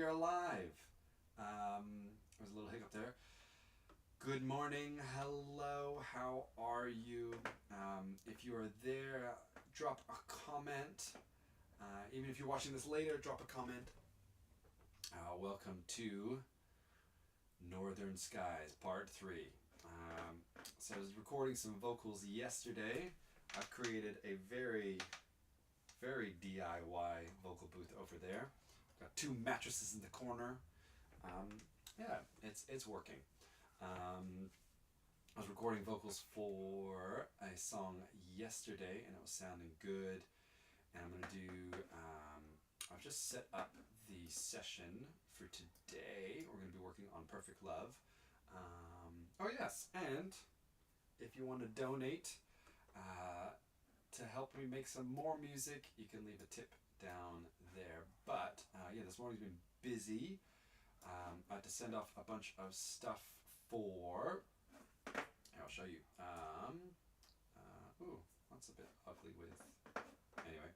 are live. There's a little hiccup there. Good morning. Hello. How are you? If you are there, drop a comment. Even if you're watching this later, drop a comment. Welcome to Northern Skies, Part 3. So I was recording some vocals yesterday. I've created a very DIY vocal booth over there. Got two mattresses in the corner. Yeah, it's working. I was recording vocals for a song yesterday and it was sounding good. And I'm going to do, I've just set up the session for today. We're going to be working on Perfect Love. Oh yes, and if you want to donate to help me make some more music, you can leave a tip down there. But yeah, this morning's been busy. I had to send off a bunch of stuff for, I'll show you. Ooh, that's a bit ugly with, anyway.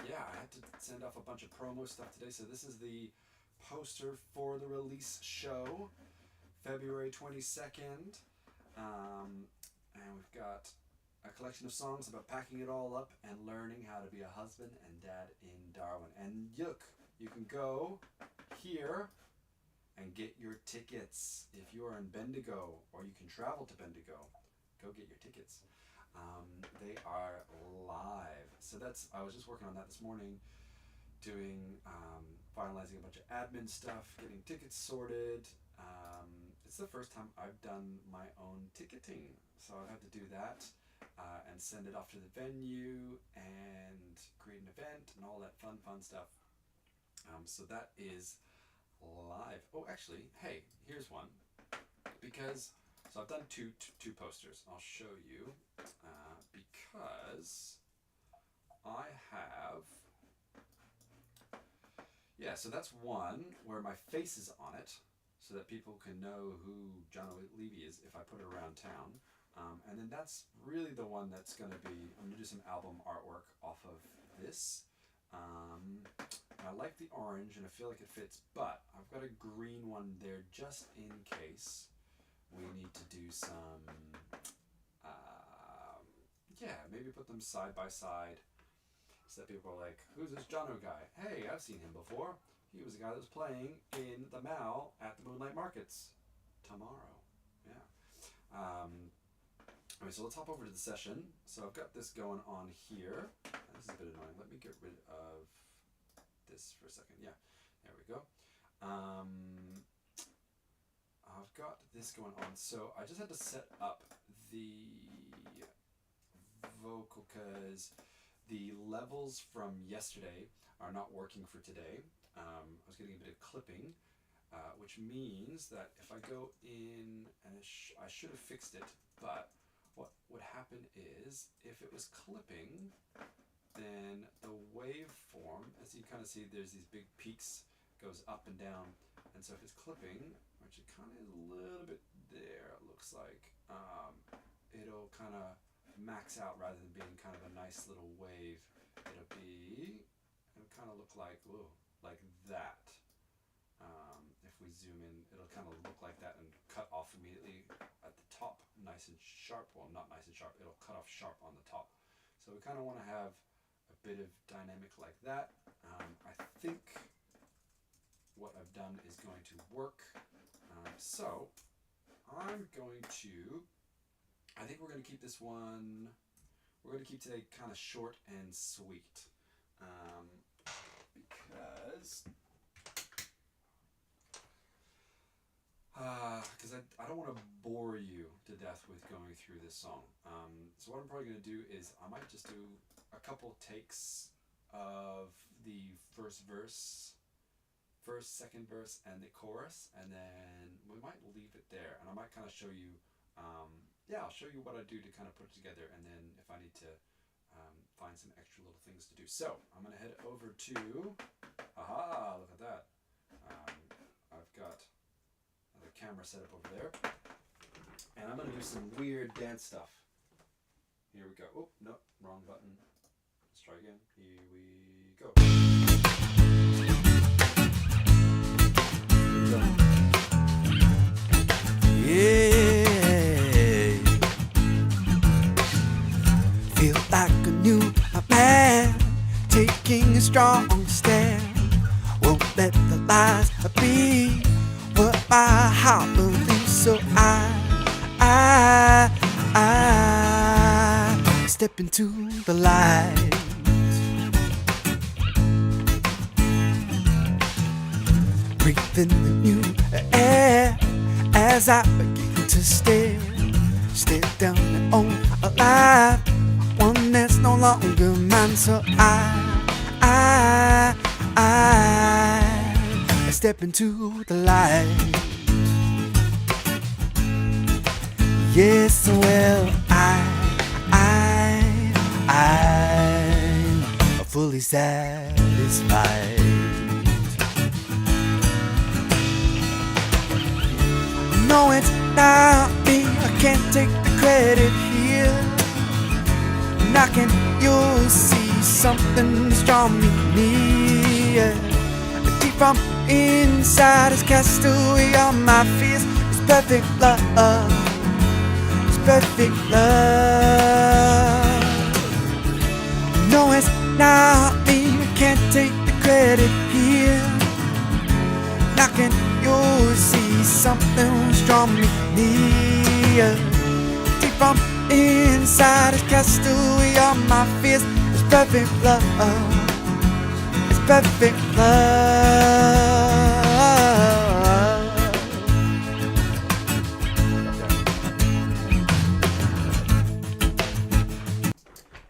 Yeah, I had to send off a bunch of promo stuff today. So this is the poster for the release show, February 22nd. And we've got a collection of songs about packing it all up and learning how to be a husband and dad in Darwin. And look, you can go here and get your tickets if you are in Bendigo, or you can travel to Bendigo. Go get your tickets. They are live. So I was just working on that this morning, doing, finalizing a bunch of admin stuff, getting tickets sorted. It's the first time I've done my own ticketing, so I had to do that and send it off to the venue and create an event and all that fun stuff. So that is live. Oh, actually, hey, here's one. So I've done two posters. I'll show you because I have, yeah, so that's one where my face is on it so that people can know who John Levy is if I put it around town. And then that's really the one that's going to be, I'm going to do some album artwork off of this. I like the orange and I feel like it fits, but I've got a green one there just in case we need to do some, yeah, maybe put them side by side so that people are like, who's this Jono guy? Hey, I've seen him before. He was the guy that was playing in the Mall at the Moonlight Markets tomorrow. Yeah. Okay, so let's hop over to the session. So I've got this going on here. This is a bit annoying. Let me get rid of this for a second. Yeah, there we go. I've got this going on. So I just had to set up the vocal because the levels from yesterday are not working for today. I was getting a bit of clipping, which means that if I go in, and I should have fixed it, but what would happen is if it was clipping, then the waveform, as you kind of see, there's these big peaks, goes up and down. And so if it's clipping, which it kind of is a little bit there, it looks like, it'll kind of max out rather than being kind of a nice little wave. It'll kind of look like, whoa, like that. If we zoom in, it'll kind of look like that and cut off immediately at the top, nice and sharp. Well, not nice and sharp, it'll cut off sharp on the top. So we kind of want to have a bit of dynamic like that. I think what I've done is going to work. So I'm going to, I think we're going to keep this one, we're going to keep today kind of short and sweet. Because I don't want to bore you to death with going through this song. So what I'm probably going to do is I might just do a couple takes of the first, second verse, and the chorus, and then we might leave it there. And I might kind of show you, yeah, I'll show you what I do to kind of put it together, and then if I need to find some extra little things to do. So I'm going to head over to, aha, look at that. I've got the camera set up over there, and I'm going to do some weird dance stuff. Here we go. Oh, no, wrong button. Let's try again. Here we go. Yeah, feel like a new man taking a strong stand. Won't let the lies be what my heart believes. So I step into the light. Breathe in the new air as I begin to stare down and own a life, one that's no longer mine. So I step into the light. Yes, well, I'm fully satisfied. No, it's not me, I can't take the credit here. Knocking, you'll see something's drawn me near. Deep from inside is cast away all my fears. It's perfect love, it's perfect love. No, it's not me, I can't take the credit here. Knocking, you'll see something's drawn me near. Deep from inside is cast away all my fears. It's perfect love, it's perfect love.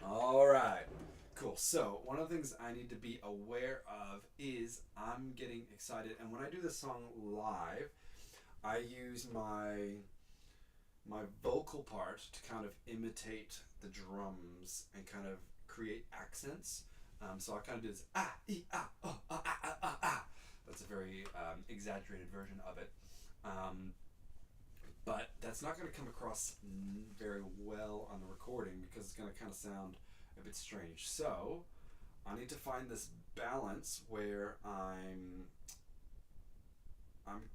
All right, cool. So one of the things I need to be aware of is I'm getting excited, and when I do this song live, I use my vocal part to kind of imitate the drums and kind of create accents. So I kind of do this That's a very exaggerated version of it. But that's not going to come across very well on the recording because it's going to kind of sound a bit strange. So I need to find this balance where I'm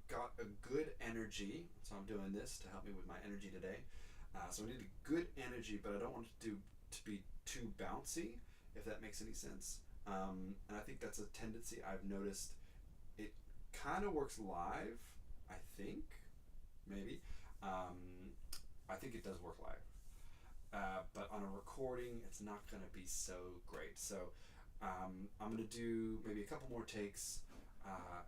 got a good energy. So I'm doing this to help me with my energy today. So I need a good energy, but I don't want it to be too bouncy, if that makes any sense. And I think that's a tendency I've noticed. It kind of works live, I think, maybe. I think it does work live. But on a recording, it's not going to be so great. So I'm going to do maybe a couple more takes,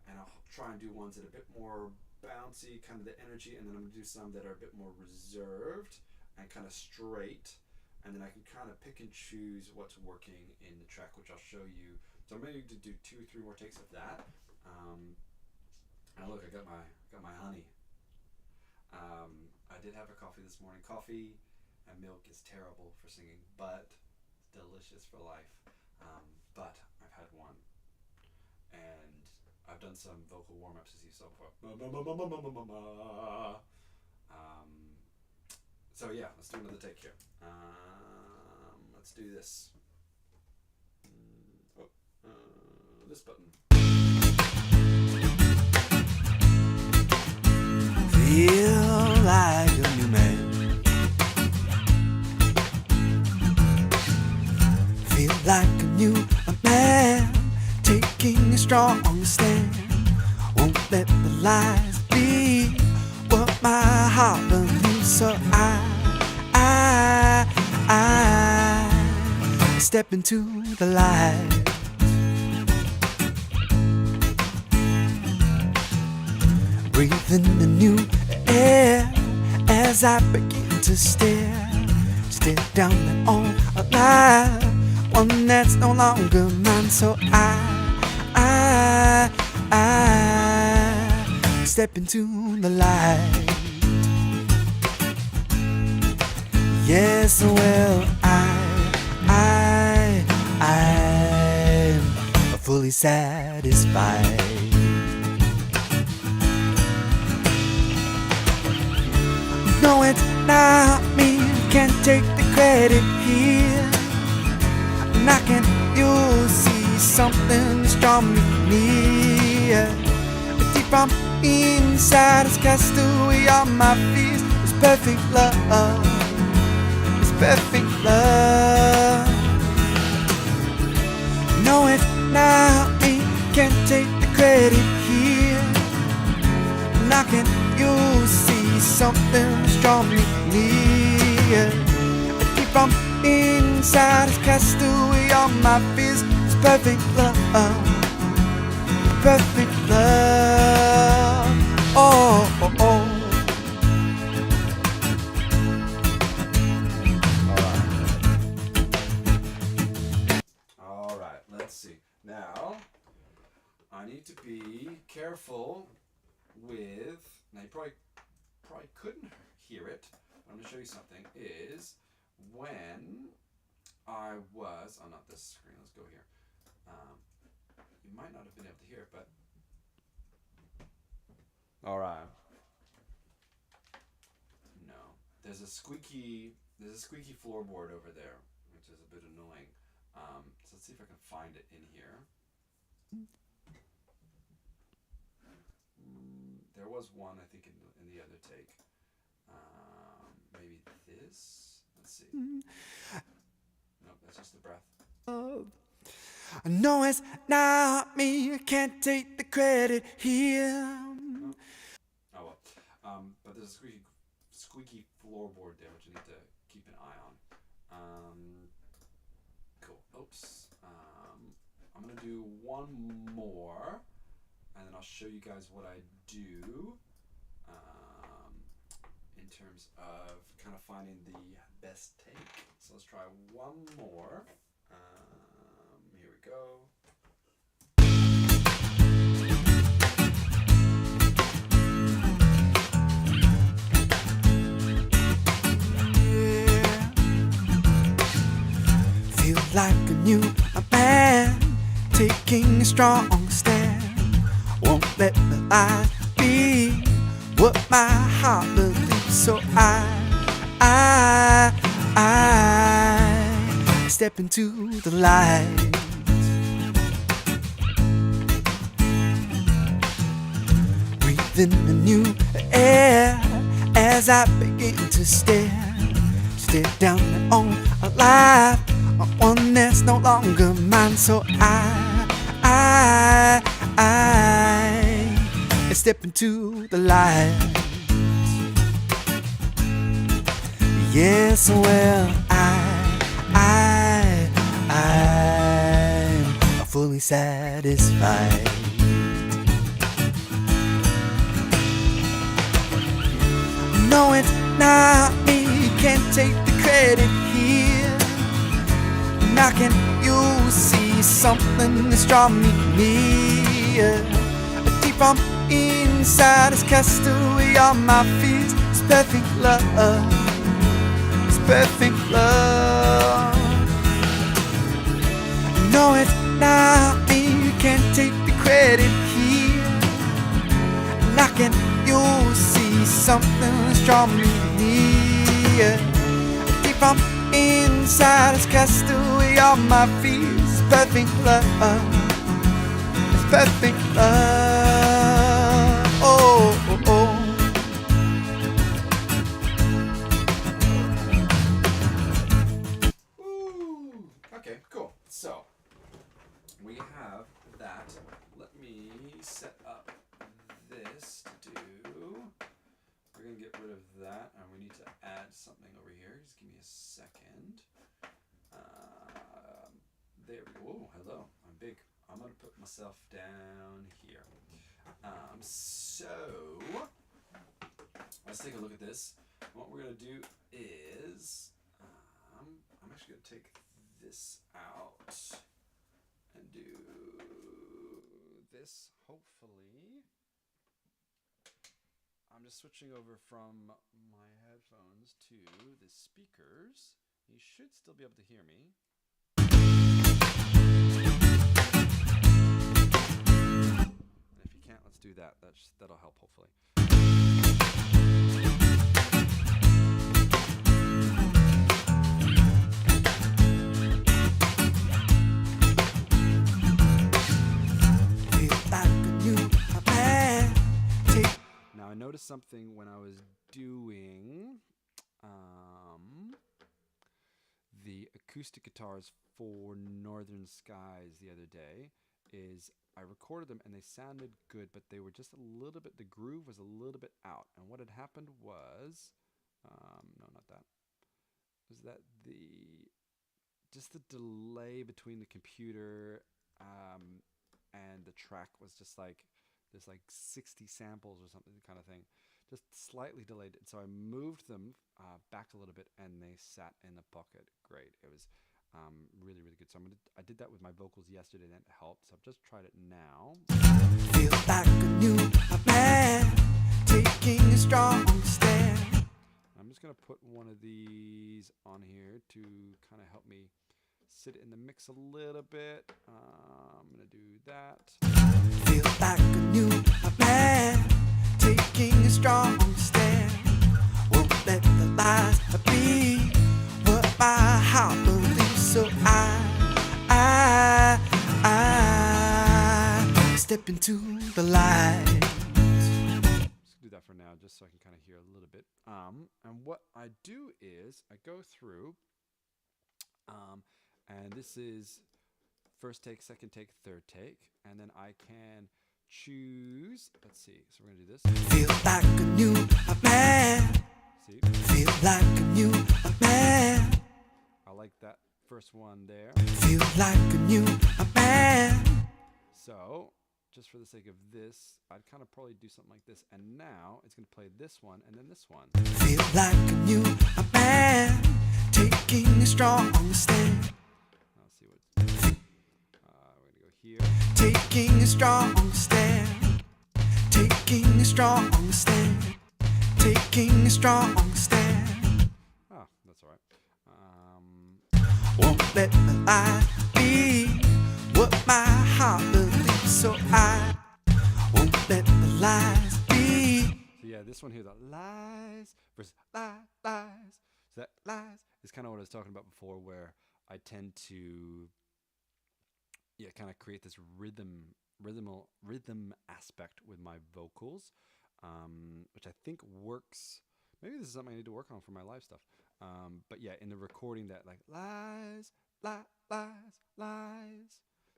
and I'll try and do ones that are a bit more bouncy, kind of the energy, and then I'm going to do some that are a bit more reserved and kind of straight, and then I can kind of pick and choose what's working in the track, which I'll show you. So I'm going to do 2 or 3 more takes of that. And look, I got my honey. I did have a coffee this morning. Coffee and milk is terrible for singing, but it's delicious for life. But I've had one, and I've done some vocal warm-ups as you saw before. So yeah, let's do another take here. Let's do this. This button. Feel like a new man. Feel like a new man taking a strong stand. Won't let the lies be what my heart believes. So I step into the light. Breathe in the new air as I begin to stare down and on a life, one that's no longer mine. So I step into the light. Yes, well, I'm fully satisfied. No, it's not me, can't take the credit here. Knocking, you'll see something's drawn me near. Deep from inside, it's cast away all my fears. It's perfect love. It's perfect love. No, it's not me. Can't take the credit here. Knocking, you see something strong me near. Deep from inside, it's cast away all my fears. It's perfect love. Perfect love. Oh, oh, oh. All right, let's see. Now, I need to be careful with. Now, you probably couldn't hear it. But I'm going to show you something. Is when I was. Oh, not this screen. Let's go here. You might not have been able to hear it, but. All right. No, there's a squeaky floorboard over there, which is a bit annoying. So let's see if I can find it in here. There was one, I think, in the other take. Maybe this. Let's see. Nope, that's just the breath. No, it's not me. I can't take the credit here. Oh well. But there's a squeaky floorboard there, which you need to keep an eye on. Cool. Oops. I'm gonna do one more, and then I'll show you guys what I do. In terms of kind of finding the best take. So let's try one more. Here we go. Feel like a new man, taking a strong stand. Won't let the lies be what my heart believes. So I step into the light. Breathing the new air as I begin to stare down my own life, one that's no longer mine. So I step into the light. Yes, well, I'm fully satisfied. No, it's not me. Can't take the credit here. Knocking, you see something that's drawing me near. Deep from inside, it's cast away all my fears. It's perfect love. It's perfect love. No, it's not me. You can't take the credit here. Knocking, you see something that's drawing me near. Deep from inside, it's cast away all my fears. It's perfect love. It's perfect love. Oh, oh, oh. Okay, cool. So we have that. Let me set up this to do. We're gonna get rid of that, and we need to add something over here. Just give me a second. There we go. Whoa, hello. I'm big. I'm gonna put myself down here. So let's take a look at this. What we're gonna do is I'm actually gonna take this out and do this. Hopefully, I'm just switching over from my headphones to the speakers. You should still be able to hear me. And if you can't, let's do that. That'll help, hopefully. something when I was doing the acoustic guitars for Northern Skies the other day. Is I recorded them and they sounded good, but they were just a little bit, the groove was a little bit out. And what had happened was, no, not that, was that just the delay between the computer and the track was just like, there's like 60 samples or something kind of thing, just slightly delayed. So I moved them back a little bit and they sat in the pocket. Great. It was really, really good. So I did that with my vocals yesterday and it helped. So I've just tried it now. Feel like a new man taking a strong stand. I'm just going to put one of these on here to kind of help me sit in the mix a little bit. I'm going to do that. Feel like a new man taking a strong stand. Won't let the lies be what my heart believes. So I step into the light. Let's do that for now, just so I can kind of hear a little bit. And what I do is I go through, and this is first take, second take, third take, and then I can choose. Let's see. So we're gonna do this. Feel like a new man. See? Feel like a new man. I like that first one there. Feel like a new man. So, just for the sake of this, I'd kind of probably do something like this. And now it's going to play this one and then this one. Feel like a new man taking a strong stand. Let's see what. We're going to go here. Taking a strong stand. Taking a strong stand. Taking a strong stand. Oh, that's all right. Won't let the lies be what my heart believes. So I won't let the lies be. So yeah, this one here, the lies versus lies. So that lies is kind of what I was talking about before, where I tend to, kind of create this rhythm aspect with my vocals, which I think works. Maybe this is something I need to work on for my live stuff. But yeah, in the recording, that like lies.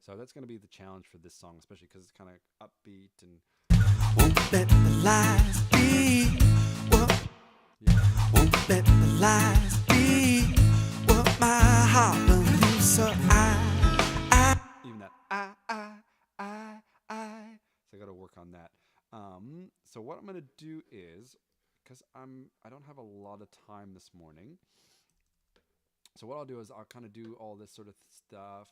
So that's going to be the challenge for this song, especially because it's kind of upbeat and. Won't let the lies be. Won't let the lies be what my heart believes. So even that So I got to work on that. So what I'm going to do is, because I don't have a lot of time this morning. So what I'll do is I'll kind of do all this sort of stuff.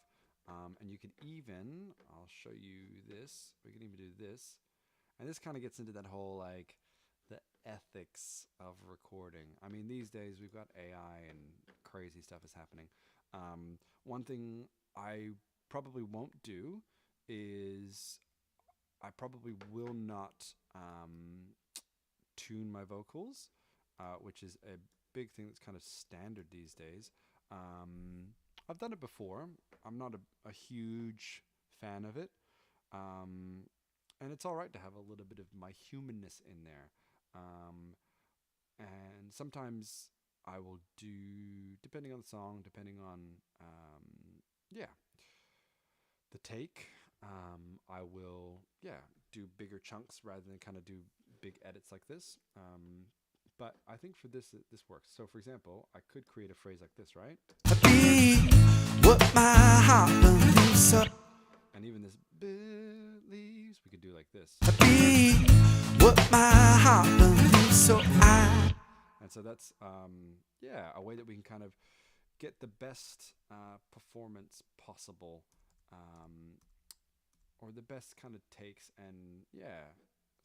And you can even, I'll show you this. We can even do this. And this kind of gets into that whole, like, the ethics of recording. I mean, these days we've got AI and crazy stuff is happening. One thing I probably won't do is I probably will not tune my vocals, which is a big thing that's kind of standard these days. I've done it before. I'm not a huge fan of it. And it's all right to have a little bit of my humanness in there. And sometimes I will do, depending on the song, depending on, the take, I will, do bigger chunks rather than kind of do big edits like this. But I think for this works. So for example, I could create a phrase like this, right? What my heart believes. And even this believes, we could do like this. What my heart believes. So and so that's a way that we can kind of get the best performance possible, or the best kind of takes. And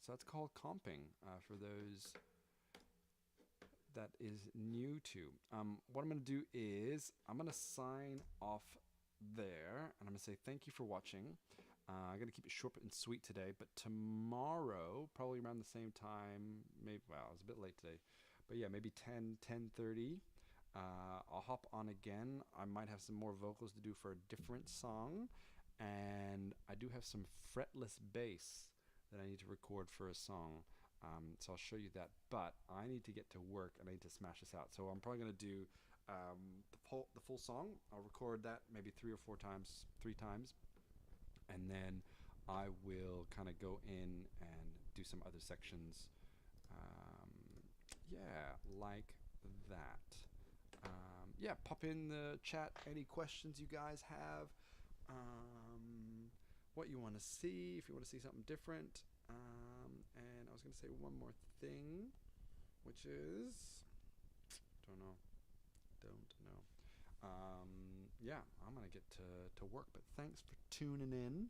so that's called comping for those that is new to. What I'm going to do is I'm going to sign off there, and I'm going to say thank you for watching. I'm going to keep it short and sweet today, but tomorrow, probably around the same time, maybe, well, it was a bit late today, but yeah, maybe 10:30, I'll hop on again. I might have some more vocals to do for a different song, and I do have some fretless bass that I need to record for a song. So I'll show you that. But I need to get to work and I need to smash this out. So I'm probably going to do the full song. I'll record that maybe 3 times, and then I will kind of go in and do some other sections. Yeah, like that. Yeah, pop in the chat any questions you guys have. What you want to see, if you want to see something different. And I was going to say one more thing, which is, don't know. Yeah, I'm going to get to work, but thanks for tuning in.